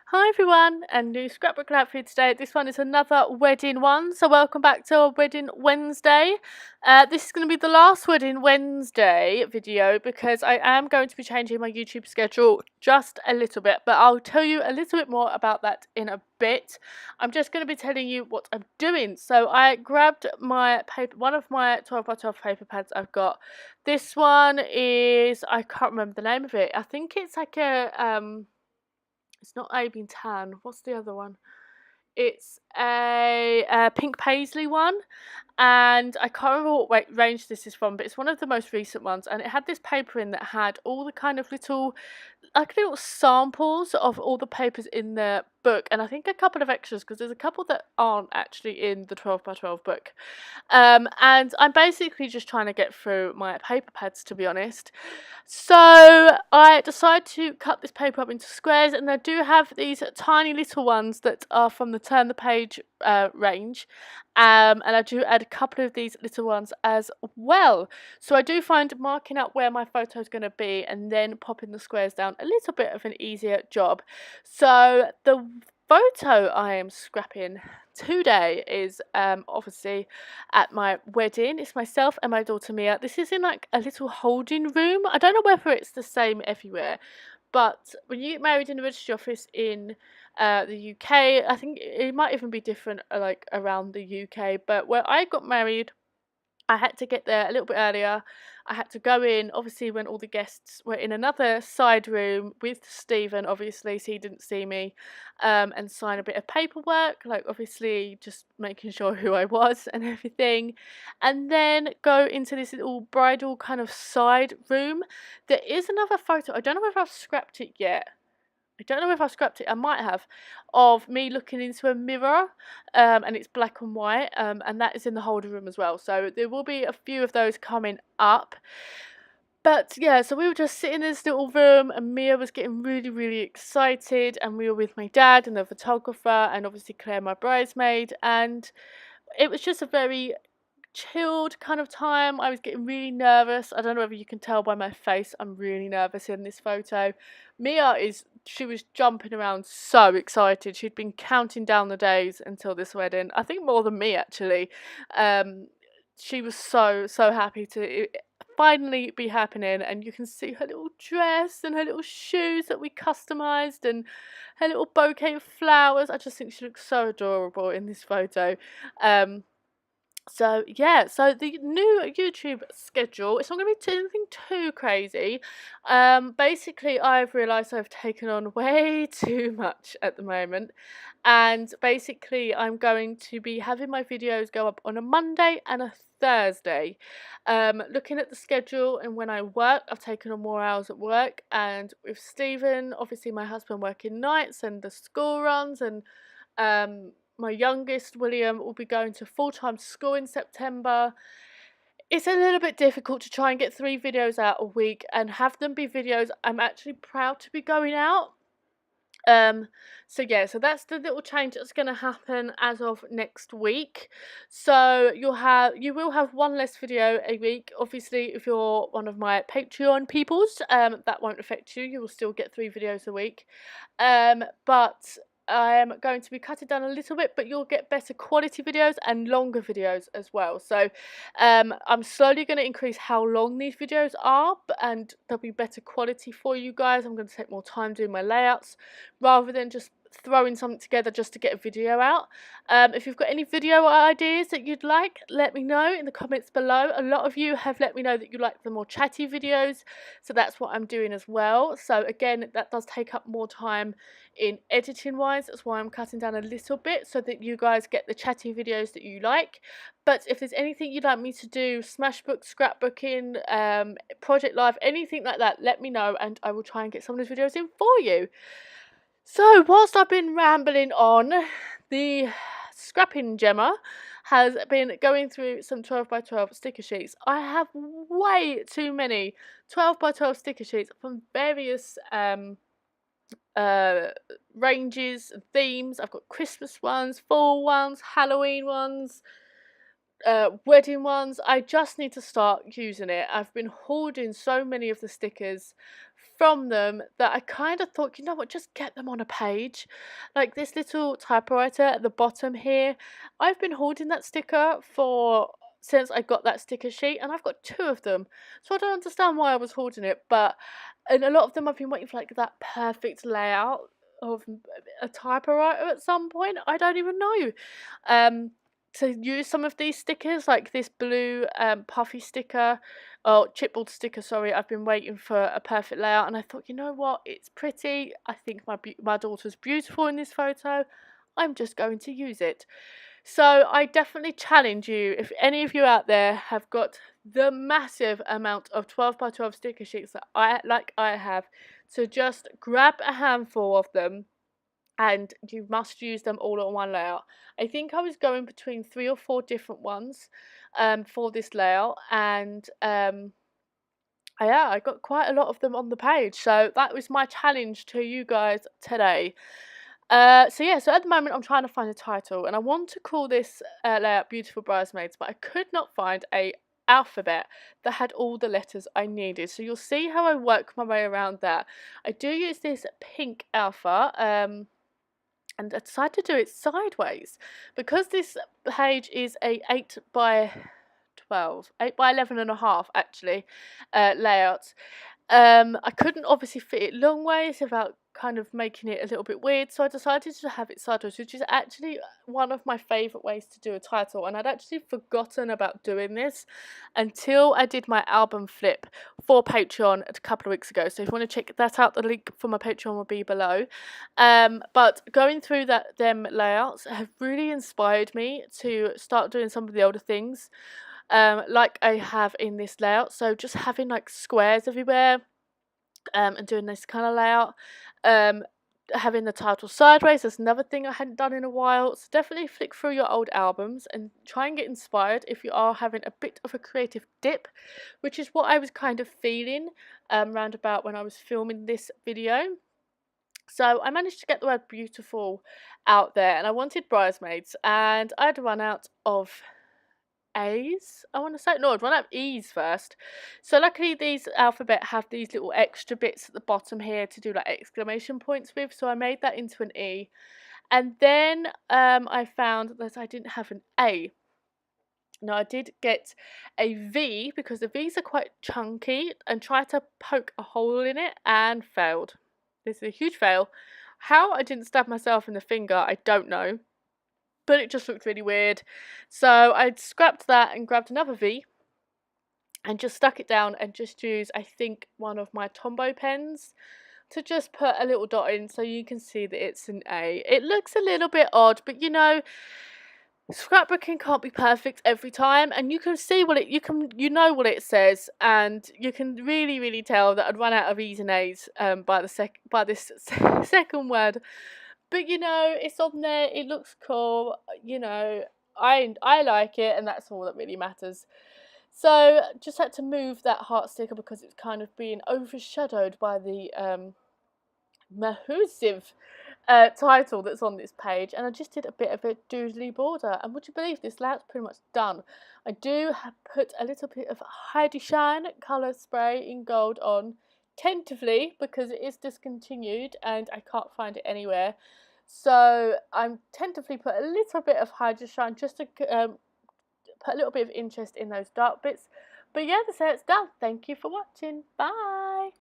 Hi everyone, and new scrapbook out for you today. This one is another wedding one, so welcome back to our Wedding Wednesday. This is going to be the last Wedding Wednesday video because I am going to be changing my YouTube schedule just a little bit, but I'll tell you a little bit more about that in a bit. I'm just going to be telling you what I'm doing. So I grabbed my paper, one of my 12 by 12 paper pads I've got. This one is, I can't remember the name of it. I think it's like it's not Abe Tan. What's the other one? It's a pink paisley one, and I can't remember what range this is from, but it's one of the most recent ones, and it had this paper in that had all the kind of little samples of all the papers in the book, and I think a couple of extras because there's a couple that aren't actually in the 12 by 12 book. And I'm basically just trying to get through my paper pads, to be honest. So I decided to cut this paper up into squares, and I do have these tiny little ones that are from the Turn the Page range, and I do add a couple of these little ones as well. So I do find marking out where my photo is going to be and then popping the squares down a little bit of an easier job. So the photo I am scrapping today is obviously at my wedding. It's myself and my daughter Mia. This is in like a little holding room. I don't know whether it's the same everywhere, but when you get married in the registry office in the UK, I think it might even be different like around the UK, but where I got married, I had to get there a little bit earlier. I had to go in, obviously, when all the guests were in another side room with Stephen, obviously, so he didn't see me, and sign a bit of paperwork, like obviously just making sure who I was and everything. And then go into this little bridal kind of side room. There is another photo. I don't know if I've scrapped it yet. I might have, of me looking into a mirror, and it's black and white, and that is in the holder room as well. So there will be a few of those coming up. But yeah, so we were just sitting in this little room, and Mia was getting really, really excited, and we were with my dad and the photographer, and obviously Claire, my bridesmaid, and it was just a very chilled kind of time. I was getting really nervous. I don't know whether you can tell by my face, I'm really nervous in this photo. She was jumping around, so excited. She'd been counting down the days until this wedding, I think more than me actually. She was so happy to finally be happening, and you can see her little dress and her little shoes that we customized and her little bouquet of flowers. I just think she looks so adorable in this photo. So yeah, so the new YouTube schedule, it's not going to be anything too crazy. Basically, I've realised I've taken on way too much at the moment, and basically I'm going to be having my videos go up on a Monday and a Thursday. Looking at the schedule and when I work, I've taken on more hours at work, and with Stephen, obviously my husband working nights and the school runs, and my youngest, William, will be going to full-time school in September. It's a little bit difficult to try and get 3 videos out a week and have them be videos I'm actually proud to be going out. So yeah, so that's the little change that's going to happen as of next week. So you will have one less video a week. Obviously, if you're one of my Patreon peoples, that won't affect you. You will still get 3 videos a week. But I am going to be cutting down a little bit, but you'll get better quality videos and longer videos as well. So I'm slowly going to increase how long these videos are, and they'll be better quality for you guys. I'm going to take more time doing my layouts rather than just throwing something together just to get a video out. If you've got any video ideas that you'd like, let me know in the comments below. A lot of you have let me know that you like the more chatty videos, so that's what I'm doing as well. So again, that does take up more time in editing wise. That's why I'm cutting down a little bit so that you guys get the chatty videos that you like. But if there's anything you'd like me to do, Smashbook, scrapbooking, project life, anything like that, let me know and I will try and get some of those videos in for you. So whilst I've been rambling on, the scrapping Gemma has been going through some 12 by 12 sticker sheets. I have way too many 12 by 12 sticker sheets from various ranges and themes. I've got Christmas ones, fall ones, Halloween ones, wedding ones. I just need to start using it. I've been hoarding so many of the stickers from them that I kind of thought, you know what, just get them on a page. Like this little typewriter at the bottom here. I've been holding that sticker for since I got that sticker sheet, and I've got 2 of them. So I don't understand why I was holding it, but and a lot of them I've been waiting for like that perfect layout of a typewriter at some point. I don't even know. To use some of these stickers, like this blue puffy sticker, or chipboard sticker, sorry. I've been waiting for a perfect layout, and I thought, you know what, it's pretty. I think my daughter's beautiful in this photo. I'm just going to use it. So I definitely challenge you, if any of you out there have got the massive amount of 12 by 12 sticker sheets that I have, to just grab a handful of them, and you must use them all on one layout. I think I was going between 3 or 4 different ones for this layout, and yeah, I got quite a lot of them on the page. So that was my challenge to you guys today. So yeah, so at the moment I'm trying to find a title, and I want to call this layout Beautiful Bridesmaids, but I could not find a alphabet that had all the letters I needed. So you'll see how I work my way around that. I do use this pink alpha, and I decided to do it sideways because this page is a 8 by 12, 8 by 11 and a half actually layout. I couldn't obviously fit it long ways without kind of making it a little bit weird, so I decided to have it sideways, which is actually one of my favourite ways to do a title, and I'd actually forgotten about doing this until I did my album flip for Patreon a couple of weeks ago. So if you want to check that out, the link for my Patreon will be below. But going through them layouts have really inspired me to start doing some of the older things, like I have in this layout. So just having like squares everywhere, and doing this kind of layout, having the title sideways, that's another thing I hadn't done in a while. So definitely flick through your old albums and try and get inspired if you are having a bit of a creative dip, which is what I was kind of feeling round about when I was filming this video. So I managed to get the word beautiful out there, and I wanted bridesmaids, and I'd run out of A's, I want to say. No, I'd run out of E's first. So luckily these alphabet have these little extra bits at the bottom here to do like exclamation points with, so I made that into an E. And then I found that I didn't have an A. Now I did get a V because the V's are quite chunky, and tried to poke a hole in it and failed. This is a huge fail. How I didn't stab myself in the finger, I don't know, but it just looked really weird. So I scrapped that and grabbed another V and just stuck it down, and just used, I think, one of my Tombow pens to just put a little dot in so you can see that it's an A. It looks a little bit odd, but you know, scrapbooking can't be perfect every time, and you can see what you know what it says, and you can really tell that I'd run out of E's and A's by this second word. But you know, it's on there, it looks cool, you know, I like it, and that's all that really matters. So just had to move that heart sticker because it's kind of being overshadowed by the massive title that's on this page, and I just did a bit of a doodly border, and would you believe this layout's pretty much done. I do put a little bit of Heidi Shine colour spray in gold on, tentatively, because it is discontinued and I can't find it anywhere. So I'm tentatively put a little bit of Hydra Shine just to put a little bit of interest in those dark bits. But yeah, that's how it's done. Thank you for watching. Bye.